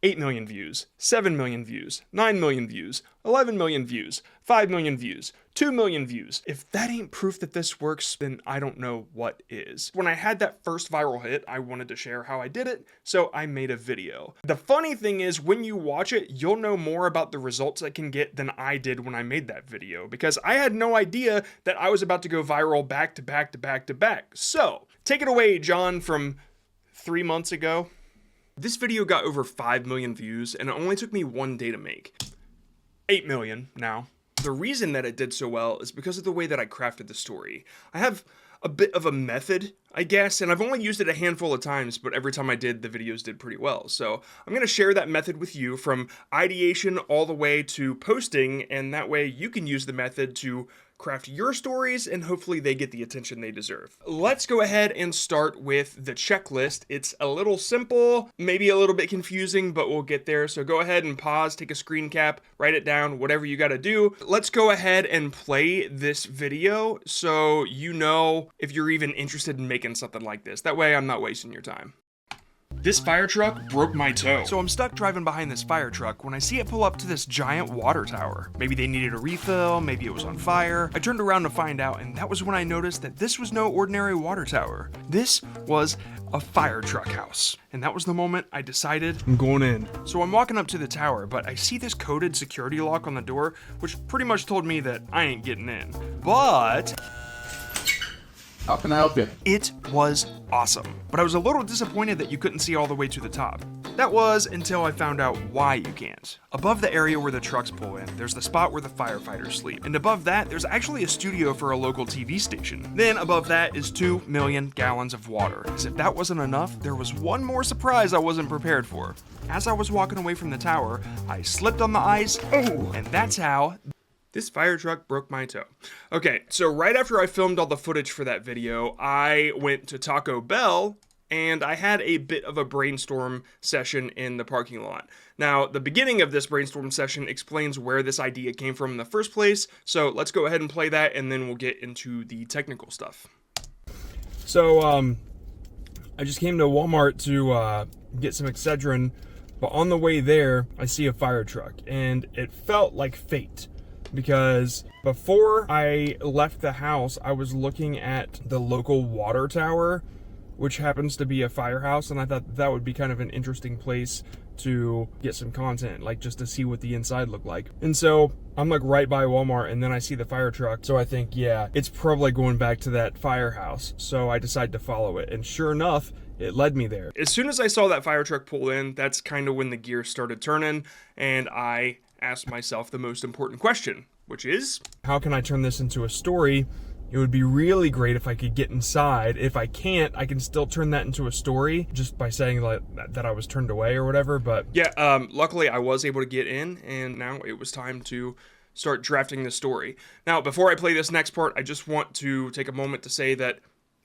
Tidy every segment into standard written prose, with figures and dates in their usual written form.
8 million views, 7 million views, 9 million views, 11 million views, 5 million views, 2 million views. If that ain't proof that this works, then I don't know what is. When I had that first viral hit, I wanted to share how I did it, so I made a video. The funny thing is, when you watch it, you'll know more about the results I can get than I did when I made that video, because I had no idea that I was about to go viral back to back to back to back. So, take it away, John, from 3 months ago. This video got over 5 million views, and it only took me 1 day to make. 8 million now. The reason that it did so well is because of the way that I crafted the story. I have a bit of a method, I guess, and I've only used it a handful of times, but every time I did, the videos did pretty well. So I'm going to share that method with you from ideation all the way to posting, and that way you can use the method to craft your stories, and hopefully they get the attention they deserve. Let's go ahead and start with the checklist. It's a little simple, maybe a little bit confusing, but we'll get there. So go ahead and pause, take a screen cap, write it down, whatever you gotta do. Let's go ahead and play this video so you know if you're even interested in making something like this. That way I'm not wasting your time. This fire truck broke my toe. So I'm stuck driving behind this fire truck when I see it pull up to this giant water tower. Maybe they needed a refill, maybe it was on fire. I turned around to find out, and that was when I noticed that this was no ordinary water tower. This was a fire truck house. And that was the moment I decided I'm going in. So I'm walking up to the tower, but I see this coded security lock on the door, which pretty much told me that I ain't getting in. But how can I help you? It was awesome, but I was a little disappointed that you couldn't see all the way to the top. That was until I found out why you can't. Above the area where the trucks pull in, there's the spot where the firefighters sleep. And above that, there's actually a studio for a local TV station. Then above that is 2 million gallons of water. As if that wasn't enough, there was one more surprise I wasn't prepared for. As I was walking away from the tower, I slipped on the ice, and that's how this fire truck broke my toe. Okay, so right after I filmed all the footage for that video, I went to Taco Bell and I had a bit of a brainstorm session in the parking lot. Now, the beginning of this brainstorm session explains where this idea came from in the first place, so let's go ahead and play that and then we'll get into the technical stuff. So, I just came to Walmart to get some Excedrin, but on the way there, I see a fire truck and it felt like fate. Because before I left the house, I was looking at the local water tower, which happens to be a firehouse, and I thought that would be kind of an interesting place to get some content, like just to see what the inside looked like. And so I'm like right by Walmart, and then I see the fire truck, so I think, yeah, it's probably going back to that firehouse. So I decide to follow it, and sure enough, it led me there. As soon as I saw that fire truck pull in, that's kind of when the gears started turning, and I asked myself the most important question, which is, how can I turn this into a story? It would be really great if I could get inside. If I can't, I can still turn that into a story just by saying like that I was turned away or whatever. But yeah, luckily I was able to get in, and now it was time to start drafting the story. Now, before I play this next part, I just want to take a moment to say that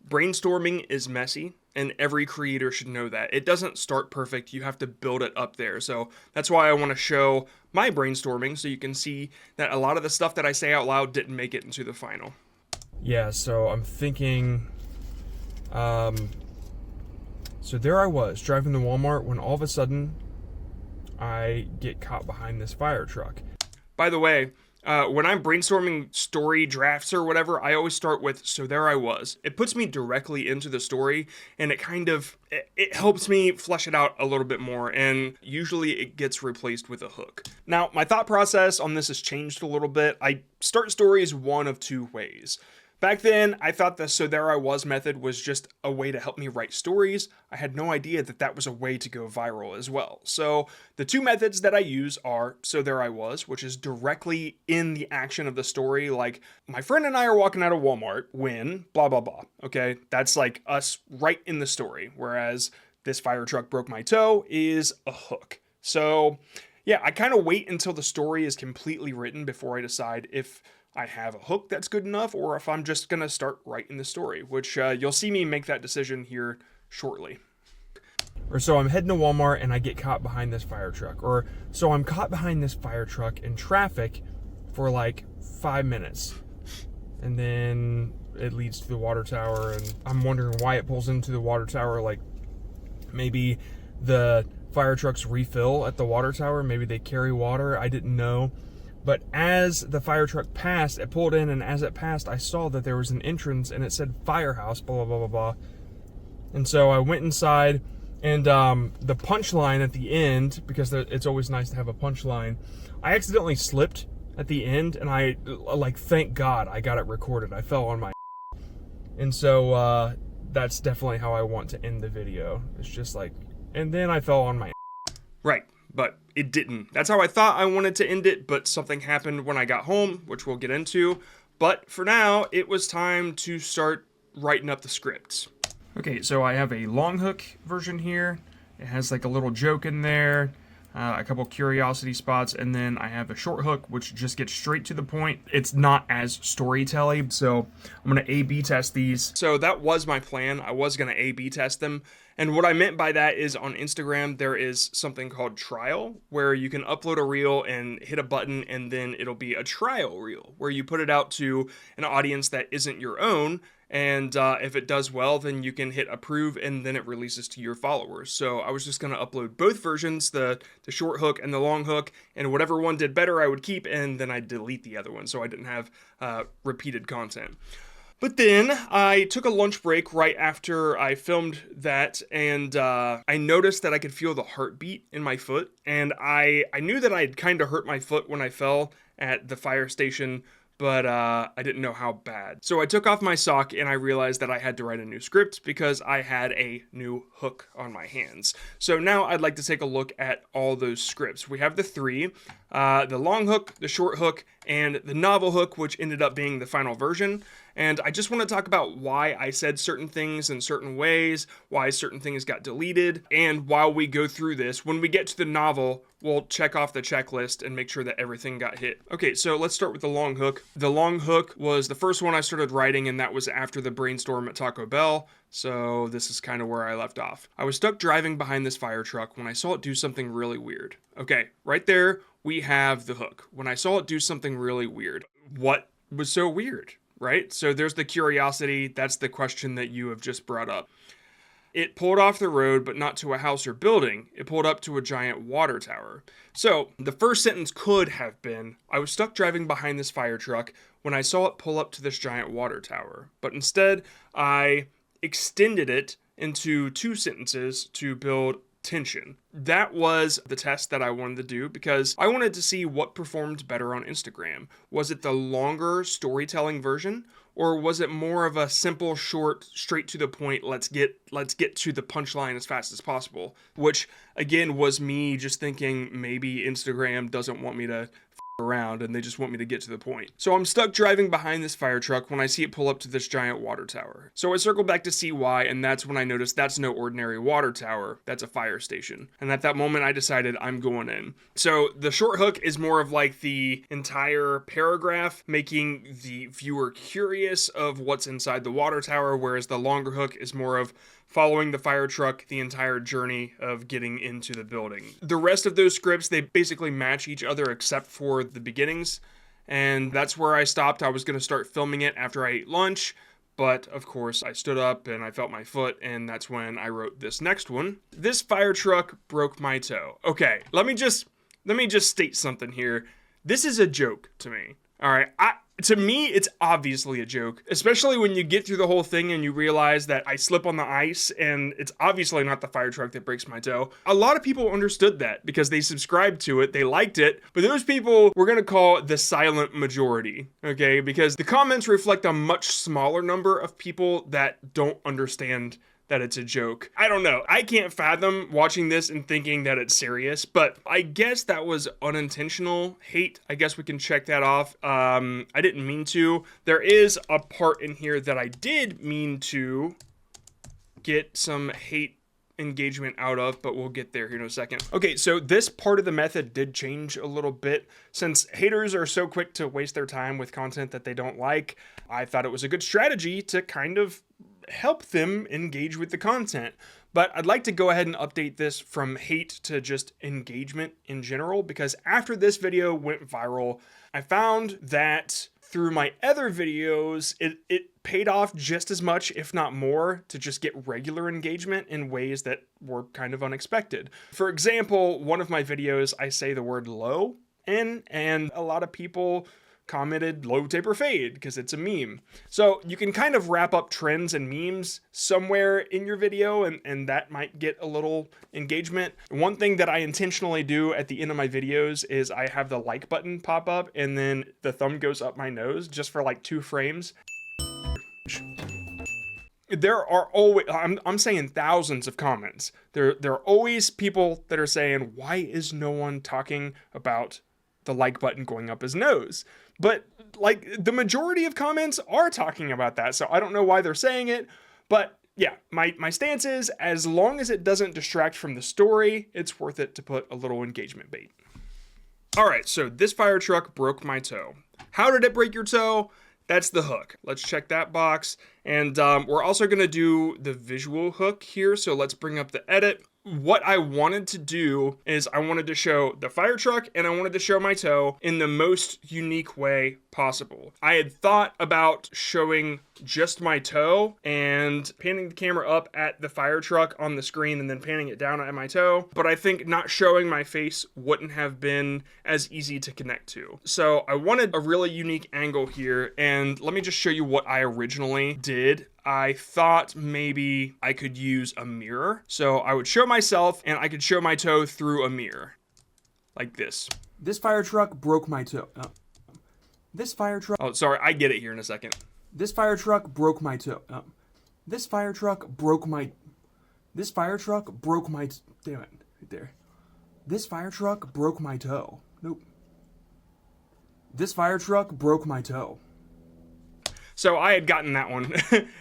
brainstorming is messy, and every creator should know that. It doesn't start perfect, you have to build it up there. So that's why I want to show my brainstorming so you can see that a lot of the stuff that I say out loud didn't make it into the final. Yeah, so I'm thinking, so there I was driving to Walmart when all of a sudden I get caught behind this fire truck. By the way, when I'm brainstorming story drafts or whatever, I always start with, so there I was. It puts me directly into the story, and it kind of, it helps me flesh it out a little bit more, and usually it gets replaced with a hook. Now, my thought process on this has changed a little bit. I start stories one of two ways. Back then, I thought the So There I Was method was just a way to help me write stories. I had no idea that that was a way to go viral as well. So the two methods that I use are So There I Was, which is directly in the action of the story. Like, my friend and I are walking out of Walmart when blah, blah, blah. Okay, that's like us right in the story. Whereas this fire truck broke my toe is a hook. So yeah, I kind of wait until the story is completely written before I decide if I have a hook that's good enough, or if I'm just gonna start writing the story, which you'll see me make that decision here shortly. Or so I'm heading to Walmart and I get caught behind this fire truck. Or so I'm caught behind this fire truck in traffic for like 5 minutes. And then it leads to the water tower, and I'm wondering why it pulls into the water tower. Like, maybe the fire trucks refill at the water tower. Maybe they carry water, I didn't know. But as the fire truck passed, it pulled in, and as it passed, I saw that there was an entrance and it said firehouse, blah, blah, blah, blah, blah. And so I went inside, and the punchline at the end, because it's always nice to have a punchline, I accidentally slipped at the end, and I, like, thank God I got it recorded. I fell on my and so that's definitely how I want to end the video. It's just like, and then I fell on my Right, but it didn't. That's how I thought I wanted to end it, but something happened when I got home, which we'll get into. But for now, it was time to start writing up the scripts. Okay, so I have a long hook version here. It has like a little joke in there, a couple curiosity spots, and then I have a short hook, which just gets straight to the point. It's not as storytelling, so I'm gonna A/B test these. So that was my plan. I was gonna A/B test them. And what I meant by that is on Instagram, there is something called trial, where you can upload a reel and hit a button, and then it'll be a trial reel, where you put it out to an audience that isn't your own. And if it does well, then you can hit approve, and then it releases to your followers. So I was just going to upload both versions, the short hook and the long hook, and whatever one did better I would keep, and then I'd delete the other one so I didn't have repeated content. But then I took a lunch break right after I filmed that, and I noticed that I could feel the heartbeat in my foot, and I knew that I'd kind of hurt my foot when I fell at the fire station, but I didn't know how bad. So I took off my sock, and I realized that I had to write a new script because I had a new hook on my hands. So now I'd like to take a look at all those scripts. We have the three, the long hook, the short hook, and the novel hook, which ended up being the final version. And I just want to talk about why I said certain things in certain ways, why certain things got deleted, and while we go through this, when we get to the novel, we'll check off the checklist and make sure that everything got hit. Okay, so let's start with the long hook. The long hook was the first one I started writing, and that was after the brainstorm at Taco Bell. So this is kind of where I left off. I was stuck driving behind this fire truck when I saw it do something really weird. Okay, right there, we have the hook. When I saw it do something really weird. What was so weird? Right? So there's the curiosity. That's the question that you have just brought up. It pulled off the road, but not to a house or building. It pulled up to a giant water tower. So the first sentence could have been, I was stuck driving behind this fire truck when I saw it pull up to this giant water tower. But instead, I extended it into two sentences to build tension. That was the test that I wanted to do because I wanted to see what performed better on Instagram. Was it the longer storytelling version, or was it more of a simple, short, straight to the point, let's get to the punchline as fast as possible? Which again was me just thinking maybe Instagram doesn't want me to around and they just want me to get to the point. So I'm stuck driving behind this fire truck when I see it pull up to this giant water tower. So I circle back to see why, and that's when I noticed that's no ordinary water tower, that's a fire station. And at that moment I decided I'm going in. So the short hook is more of like the entire paragraph, making the viewer curious of what's inside the water tower, whereas the longer hook is more of following the fire truck the entire journey of getting into the building. The rest of those scripts, they basically match each other except for the beginnings, and that's where I stopped. I was going to start filming it after I ate lunch, but of course I stood up and I felt my foot, and that's when I wrote this next one. This fire truck broke my toe. Okay, let me just state something here. This is a joke to me. All right, to me, it's obviously a joke, especially when you get through the whole thing and you realize that I slip on the ice and it's obviously not the fire truck that breaks my toe. A lot of people understood that because they subscribed to it, they liked it, but those people we're going to call the silent majority, okay? Because the comments reflect a much smaller number of people that don't understand that it's a joke. I don't know. I can't fathom watching this and thinking that it's serious, but I guess that was unintentional hate. I guess we can check that off. I didn't mean to. There is a part in here that I did mean to get some hate engagement out of, but we'll get there here in a second. Okay, so this part of the method did change a little bit. Since haters are so quick to waste their time with content that they don't like, I thought it was a good strategy to kind of help them engage with the content. But I'd like to go ahead and update this from hate to just engagement in general, because after this video went viral, I found that through my other videos, it paid off just as much, if not more, to just get regular engagement in ways that were kind of unexpected. For example, one of my videos, I say the word low in, and a lot of people commented low taper fade because it's a meme. So you can kind of wrap up trends and memes somewhere in your video, and that might get a little engagement. One thing that I intentionally do at the end of my videos is I have the like button pop up and then the thumb goes up my nose just for like 2 frames. There are always, I'm saying thousands of comments. There are always people that are saying, why is no one talking about the like button going up his nose? But like the majority of comments are talking about that, so I don't know why they're saying it. But yeah, my stance is, as long as it doesn't distract from the story, it's worth it to put a little engagement bait. All right, so this fire truck broke my toe. How did it break your toe? That's the hook. Let's check that box. And we're also gonna do the visual hook here, so let's bring up the edit. What I wanted to do is I wanted to show the fire truck and I wanted to show my toe in the most unique way possible. I had thought about showing just my toe and panning the camera up at the fire truck on the screen and then panning it down at my toe, but I think not showing my face wouldn't have been as easy to connect to. So I wanted a really unique angle here, and let me just show you what I originally did. I thought maybe I could use a mirror. So I would show myself and I could show my toe through a mirror. Like this. This fire truck broke my toe. This fire truck. Oh, sorry, I get it here in a second. This fire truck broke my toe. This fire truck broke my. This fire truck broke my. Damn it, right there. This fire truck broke my toe. Nope. This fire truck broke my toe. So I had gotten that one.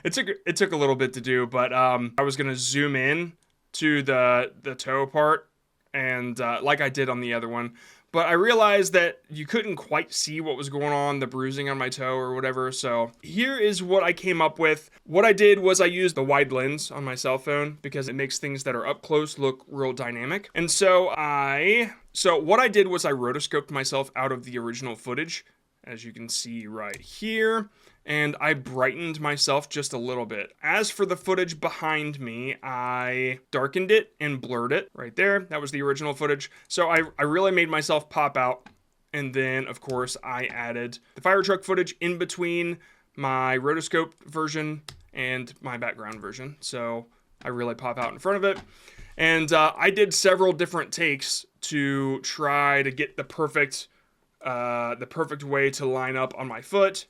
It took a little bit to do, but I was gonna zoom in to the toe part, and like I did on the other one. But I realized that you couldn't quite see what was going on, the bruising on my toe or whatever. So here is what I came up with. What I did was I used the wide lens on my cell phone because it makes things that are up close look real dynamic. And so what I did was I rotoscoped myself out of the original footage, as you can see right here, and I brightened myself just a little bit. As for the footage behind me, I darkened it and blurred it right there. That was the original footage. So I really made myself pop out. And then, of course, I added the fire truck footage in between my rotoscope version and my background version. So I really pop out in front of it. And I did several different takes to try to get the perfect way to line up on my foot.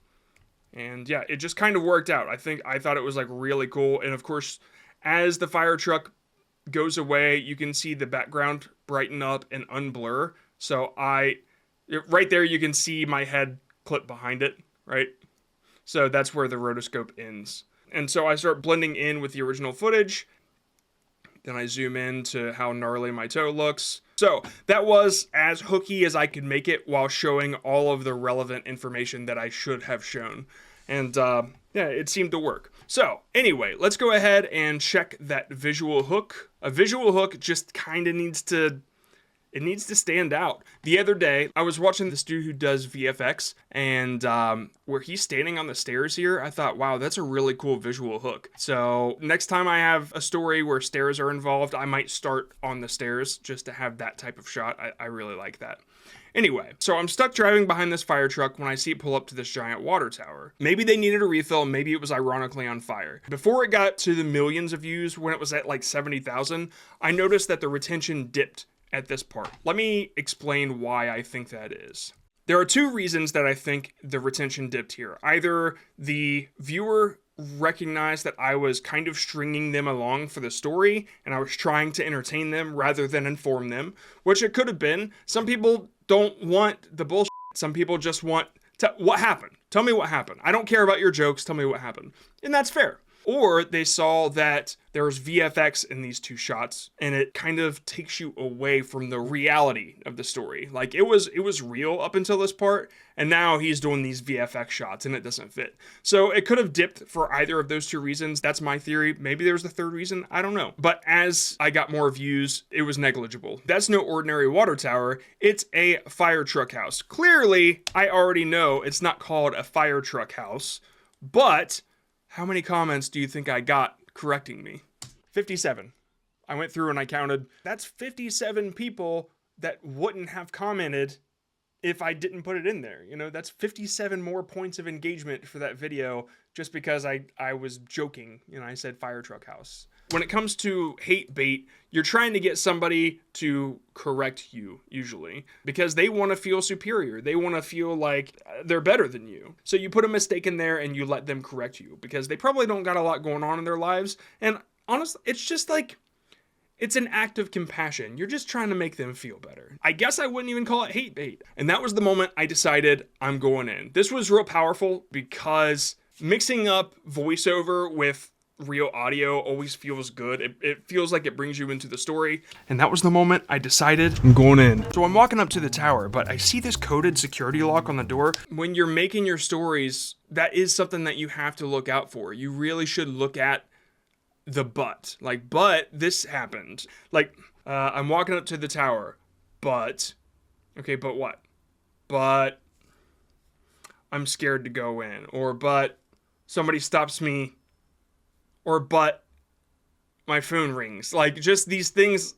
And yeah, it just kind of worked out. I thought it was like really cool. And of course, as the fire truck goes away, you can see the background brighten up and unblur. So right there, you can see my head clip behind it, right? So that's where the rotoscope ends. And so I start blending in with the original footage. Then I zoom in to how gnarly my toe looks. So that was as hooky as I could make it while showing all of the relevant information that I should have shown. And yeah, it seemed to work. So anyway, let's go ahead and check that visual hook. A visual hook just kind of needs to stand out. The other day, I was watching this dude who does VFX, and where he's standing on the stairs here, I thought, wow, that's a really cool visual hook. So next time I have a story where stairs are involved, I might start on the stairs just to have that type of shot. I really like that. Anyway, so I'm stuck driving behind this fire truck when I see it pull up to this giant water tower. Maybe they needed a refill, maybe it was ironically on fire. Before it got to the millions of views, when it was at like 70,000, I noticed that the retention dipped at this part. Let me explain why I think that is. There are 2 reasons that I think the retention dipped here. Either the viewer recognized that I was kind of stringing them along for the story and I was trying to entertain them rather than inform them, which it could have been. Some people don't want the bullshit. Some people just want what happened. Tell me what happened. I don't care about your jokes. Tell me what happened. And that's fair. Or they saw that there was VFX in these two shots and it kind of takes you away from the reality of the story. Like it was real up until this part, and now he's doing these VFX shots and it doesn't fit. So it could have dipped for either of those two reasons. That's my theory. Maybe there's the third reason. I don't know. But as I got more views, it was negligible. That's no ordinary water tower. It's a fire truck house. Clearly, I already know it's not called a fire truck house, but how many comments do you think I got correcting me? 57. I went through and I counted. That's 57 people that wouldn't have commented if I didn't put it in there. You know, that's 57 more points of engagement for that video just because I was joking. You know, I said fire truck house. When it comes to hate bait, you're trying to get somebody to correct you, usually, because they want to feel superior. They want to feel like they're better than you. So you put a mistake in there and you let them correct you because they probably don't got a lot going on in their lives. And honestly, it's just like, it's an act of compassion. You're just trying to make them feel better. I guess I wouldn't even call it hate bait. And that was the moment I decided I'm going in. This was real powerful because mixing up voiceover with real audio always feels good. It feels like it brings you into the story. And that was the moment I decided I'm going in. So I'm walking up to the tower, but I see this coded security lock on the door. When you're making your stories, that is something that you have to look out for. You really should look at the but. Like, but this happened. Like, I'm walking up to the tower, but, okay, but what? But I'm scared to go in. Or, but somebody stops me. Or, but my phone rings. Like, just these things,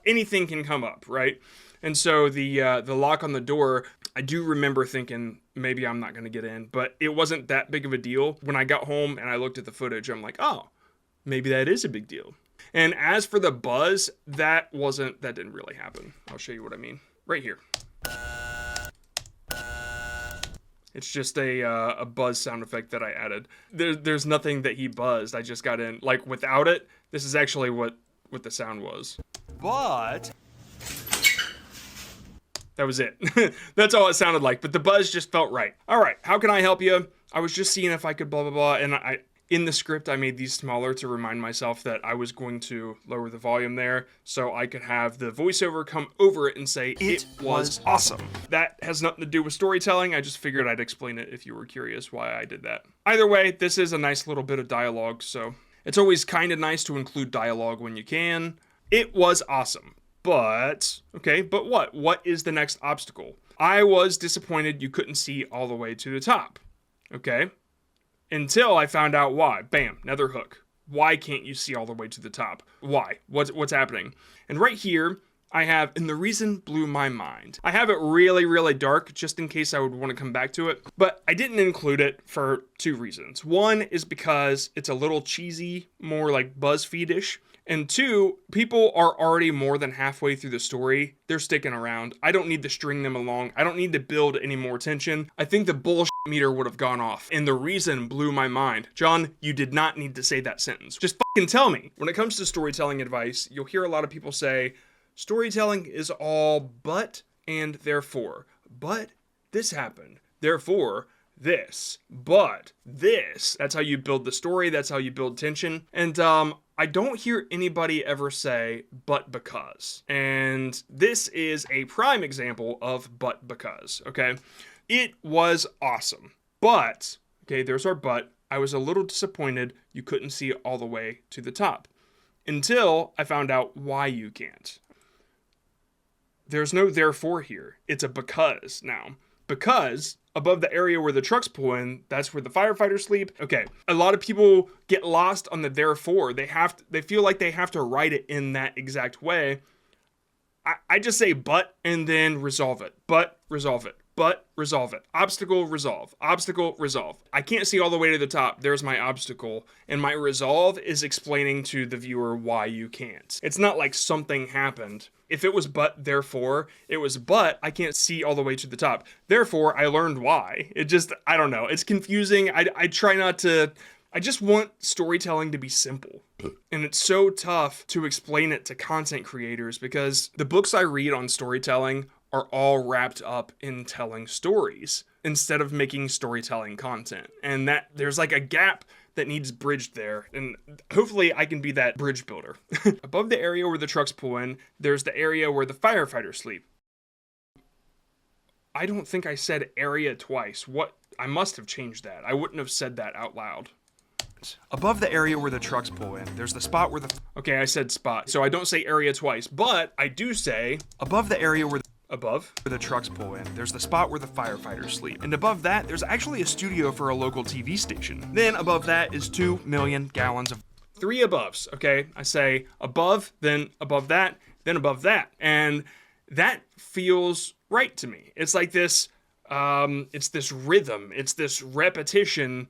anything can come up, right? And so the lock on the door, I do remember thinking, maybe I'm not going to get in. But it wasn't that big of a deal. When I got home and I looked at the footage, I'm like, oh, maybe that is a big deal. And as for the buzz, that didn't really happen. I'll show you what I mean. Right here. It's just a buzz sound effect that I added. There's nothing that he buzzed. I just got in. Like, without it, this is actually what the sound was. But that was it. That's all it sounded like. But the buzz just felt right. All right, how can I help you? I was just seeing if I could blah, blah, blah. And in the script, I made these smaller to remind myself that I was going to lower the volume there so I could have the voiceover come over it and say, it was awesome. That has nothing to do with storytelling. I just figured I'd explain it if you were curious why I did that. Either way, this is a nice little bit of dialogue, so it's always kind of nice to include dialogue when you can. It was awesome. But, okay, but what? What is the next obstacle? I was disappointed you couldn't see all the way to the top. Okay? Until I found out why. Bam, another hook. Why can't you see all the way to the top? Why? What's happening? And right here, I have, and the reason blew my mind. I have it really, really dark, just in case I would want to come back to it. But I didn't include it for two reasons. One is because it's a little cheesy, more like BuzzFeed-ish. And two, people are already more than halfway through the story. They're sticking around. I don't need to string them along. I don't need to build any more tension. I think the bullshit meter would have gone off. And the reason blew my mind. John, you did not need to say that sentence. Just fucking tell me. When it comes to storytelling advice, you'll hear a lot of people say, storytelling is all but and therefore. But this happened. Therefore, this. But this. That's how you build the story. That's how you build tension. And, I don't hear anybody ever say, but because. And this is a prime example of but because, okay? It was awesome. But, okay, there's our but. I was a little disappointed you couldn't see all the way to the top. Until I found out why you can't. There's no therefore here. It's a because now. Because above the area where the trucks pull in, that's where the firefighters sleep. Okay, a lot of people get lost on the therefore. They feel like they have to write it in that exact way. I just say but and then resolve it. But resolve it. But resolve it. Obstacle, resolve. Obstacle, resolve. I can't see all the way to the top. There's my obstacle. And my resolve is explaining to the viewer why you can't. It's not like something happened. If it was but, therefore, it was but, I can't see all the way to the top. Therefore, I learned why. It just, I don't know. It's confusing. I try not to, I just want storytelling to be simple. And it's so tough to explain it to content creators because the books I read on storytelling are all wrapped up in telling stories instead of making storytelling content. And that there's like a gap that needs bridged there, and hopefully I can be that bridge builder. Above the area where the trucks pull in, there's the area where the firefighters sleep. I don't think I said area twice. What? I must have changed that. I wouldn't have said that out loud. Above the area where the trucks pull in, there's the spot where the... Okay, I said spot, so I don't say area twice, but I do say above the area where above where the trucks pull in, there's the spot where the firefighters sleep. And above that, there's actually a studio for a local TV station. Then above that is 2 million gallons of... 3 aboves, okay? I say above, then above that, then above that. And that feels right to me. It's like this, it's this rhythm, it's this repetition.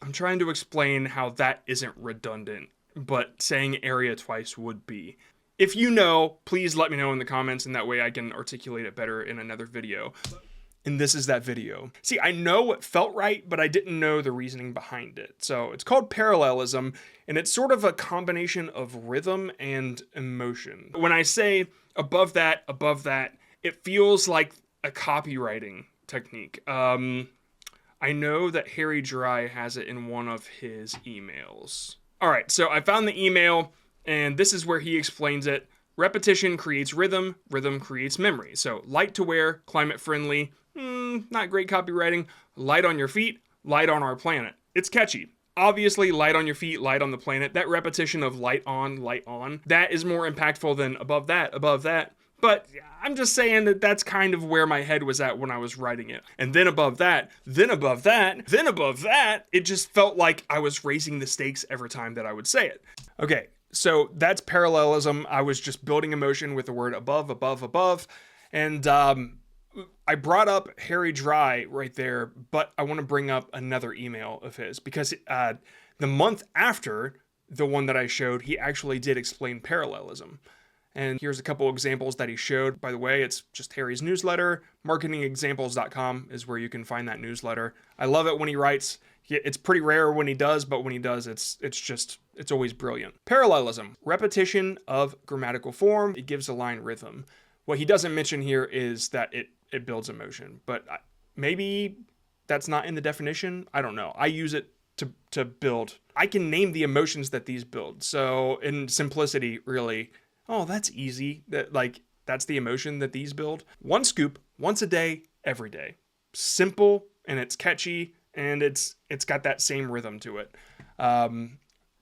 I'm trying to explain how that isn't redundant, but saying area twice would be. If you know, please let me know in the comments, and that way I can articulate it better in another video. And this is that video. See, I know it felt right, but I didn't know the reasoning behind it. So it's called parallelism, and it's sort of a combination of rhythm and emotion. When I say above that, it feels like a copywriting technique. I know that Harry Dry has it in one of his emails. All right, so I found the email, and this is where he explains it. Repetition creates rhythm, rhythm creates memory. So light to wear, climate friendly, not great copywriting. Light on your feet, light on our planet. It's catchy. Obviously, light on your feet, light on the planet. That repetition of light on, that is more impactful than above that, above that. But I'm just saying that that's kind of where my head was at when I was writing it. And then above that, then above that, then above that, it just felt like I was raising the stakes every time that I would say it. Okay, so that's parallelism. I was just building emotion with the word above, above, above. And I brought up Harry Dry right there, but I want to bring up another email of his because the month after the one that I showed, he actually did explain parallelism. And here's a couple examples that he showed. By the way, it's just Harry's newsletter. Marketingexamples.com is where you can find that newsletter. I love it when he writes. It's pretty rare when he does, but when he does, it's always brilliant. Parallelism, repetition of grammatical form. It gives a line rhythm. What he doesn't mention here is that it builds emotion, but maybe that's not in the definition. I don't know. I use it to build. I can name the emotions that these build. So in simplicity, really, oh, that's easy. That's the emotion that these build. One scoop, once a day, every day. Simple, and it's catchy, and it's got that same rhythm to it.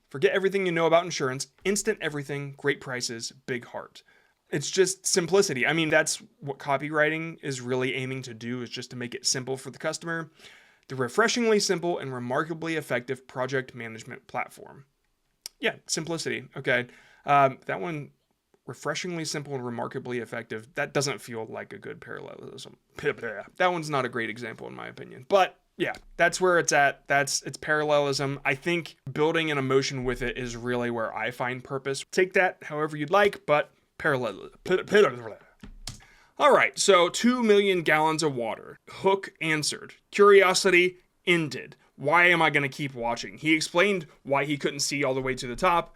Forget everything you know about insurance. Instant everything, great prices, big heart. It's just simplicity. I mean, that's what copywriting is really aiming to do, is just to make it simple for the customer. The refreshingly simple and remarkably effective project management platform. Yeah, simplicity. Okay. That one, refreshingly simple and remarkably effective, that doesn't feel like a good parallelism. That one's not a great example in my opinion. But yeah, that's where it's at. It's parallelism. I think building an emotion with it is really where I find purpose. Take that however you'd like, but parallel. All right, so 2 million gallons of water. Hook answered. Curiosity ended. Why am I going to keep watching? He explained why he couldn't see all the way to the top.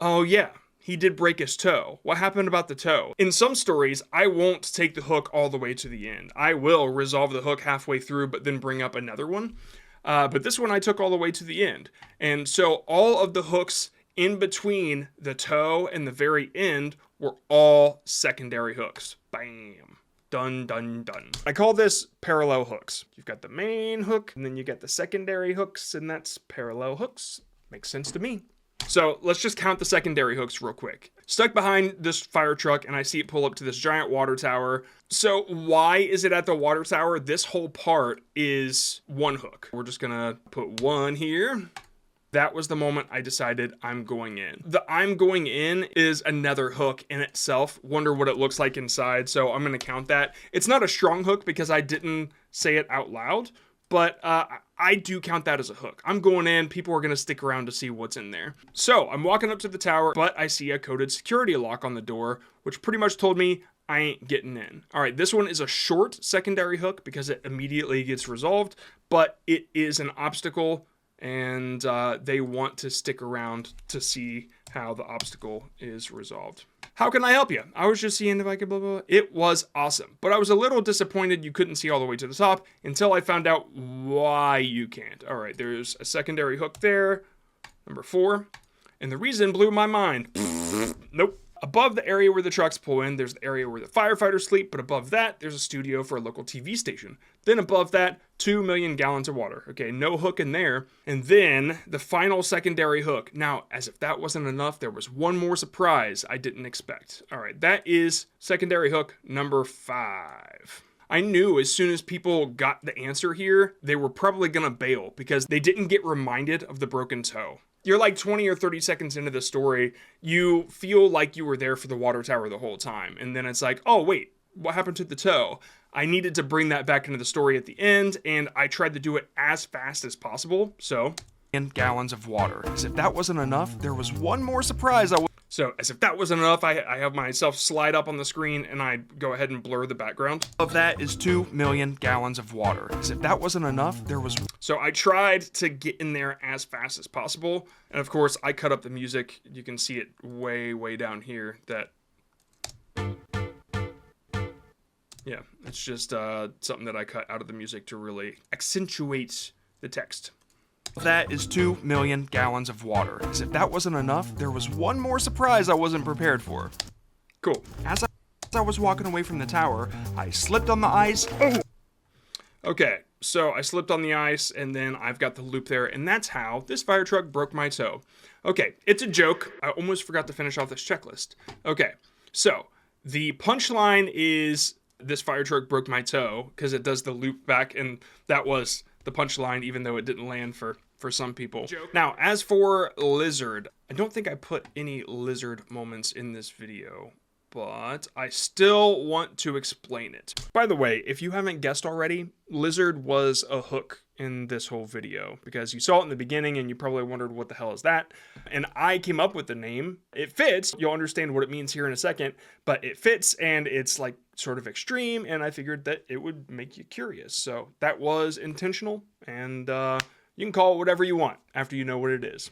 Oh yeah, he did break his toe. What happened about the toe? In some stories, I won't take the hook all the way to the end. I will resolve the hook halfway through, but then bring up another one. But this one I took all the way to the end. And so all of the hooks in between the toe and the very end were all secondary hooks. Bam. Done, done, done. I call this parallel hooks. You've got the main hook, and then you get the secondary hooks, and that's parallel hooks. Makes sense to me. So let's just count the secondary hooks real quick. Stuck behind this fire truck, and I see it pull up to this giant water tower. So why is it at the water tower? This whole part is one hook. We're just gonna put one here. That was the moment I decided I'm going in. The I'm going in is another hook in itself. Wonder what it looks like inside, so I'm gonna count that. It's not a strong hook because I didn't say it out loud, but I do count that as a hook. I'm going in, people are gonna stick around to see what's in there. So I'm walking up to the tower, but I see a coded security lock on the door, which pretty much told me I ain't getting in. All right, this one is a short secondary hook because it immediately gets resolved, but it is an obstacle, and they want to stick around to see how the obstacle is resolved. How can I help you? I was just seeing if I could blah, blah, blah. It was awesome, but I was a little disappointed you couldn't see all the way to the top until I found out why you can't. All right, there's a secondary hook there, number 4, and the reason blew my mind. Nope. Above the area where the trucks pull in, there's the area where the firefighters sleep, but above that, there's a studio for a local TV station. Then above that, 2 million gallons of water. Okay, no hook in there. And then the final secondary hook. Now, as if that wasn't enough, there was one more surprise I didn't expect. All right, that is secondary hook number 5. I knew as soon as people got the answer here, they were probably gonna bail because they didn't get reminded of the broken toe. You're like 20 or 30 seconds into the story, you feel like you were there for the water tower the whole time. And then it's like, oh wait, what happened to the toe? I needed to bring that back into the story at the end, and I tried to do it as fast as possible, so. And gallons of water. As if that wasn't enough, there was one more surprise So, as if that wasn't enough, I have myself slide up on the screen and I go ahead and blur the background. Of that is 2 million gallons of water. As if that wasn't enough, there was... So I tried to get in there as fast as possible. And of course, I cut up the music. You can see it way, way down here. Yeah, it's just something that I cut out of the music to really accentuate the text. That is 2 million gallons of water. As if that wasn't enough, there was one more surprise I wasn't prepared for. Cool. As I was walking away from the tower, I slipped on the ice. Oh. Okay, so I slipped on the ice, and then I've got the loop there, and that's how this fire truck broke my toe. Okay, it's a joke. I almost forgot to finish off this checklist. Okay, so the punchline is this fire truck broke my toe, because it does the loop back, and that was the punchline, even though it didn't land for some people. Now, as for lizard, I don't think I put any lizard moments in this video, but I still want to explain it. By the way, if you haven't guessed already, lizard was a hook in this whole video, because you saw it in the beginning and you probably wondered what the hell is that, and I came up with the name. It fits. You'll understand what it means here in a second, but it fits, and it's like sort of extreme, and I figured that it would make you curious. So that was intentional, and you can call it whatever you want after you know what it is.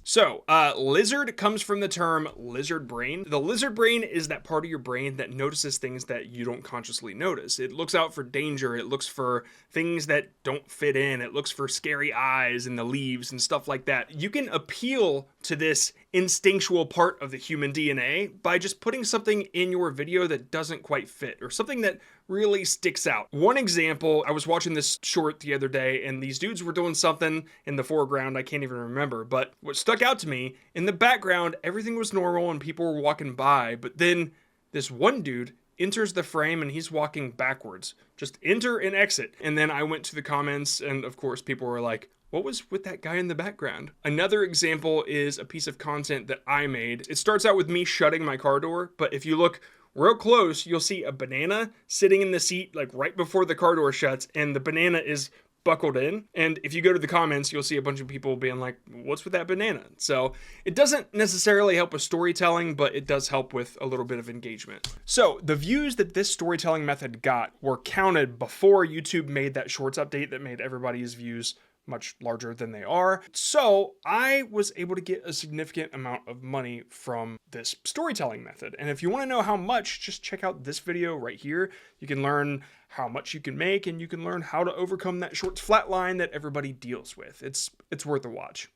So, lizard comes from the term lizard brain. The lizard brain is that part of your brain that notices things that you don't consciously notice. It looks out for danger. It looks for things that don't fit in. It looks for scary eyes in the leaves and stuff like that. You can appeal to this instinctual part of the human DNA by just putting something in your video that doesn't quite fit, or something that really sticks out. One example, I was watching this short the other day, and these dudes were doing something in the foreground I can't even remember, but what stuck out to me, in the background, everything was normal and people were walking by, but then this one dude enters the frame and he's walking backwards. Just enter and exit. And then I went to the comments, and of course people were like, what was with that guy in the background? Another example is a piece of content that I made. It starts out with me shutting my car door, but if you look real close, you'll see a banana sitting in the seat like right before the car door shuts, and the banana is buckled in. And if you go to the comments, you'll see a bunch of people being like, what's with that banana? So it doesn't necessarily help with storytelling, but it does help with a little bit of engagement. So the views that this storytelling method got were counted before YouTube made that shorts update that made everybody's views much larger than they are. So I was able to get a significant amount of money from this storytelling method. And if you want to know how much, just check out this video right here. You can learn how much you can make, and you can learn how to overcome that shorts flat line that everybody deals with. It's worth a watch.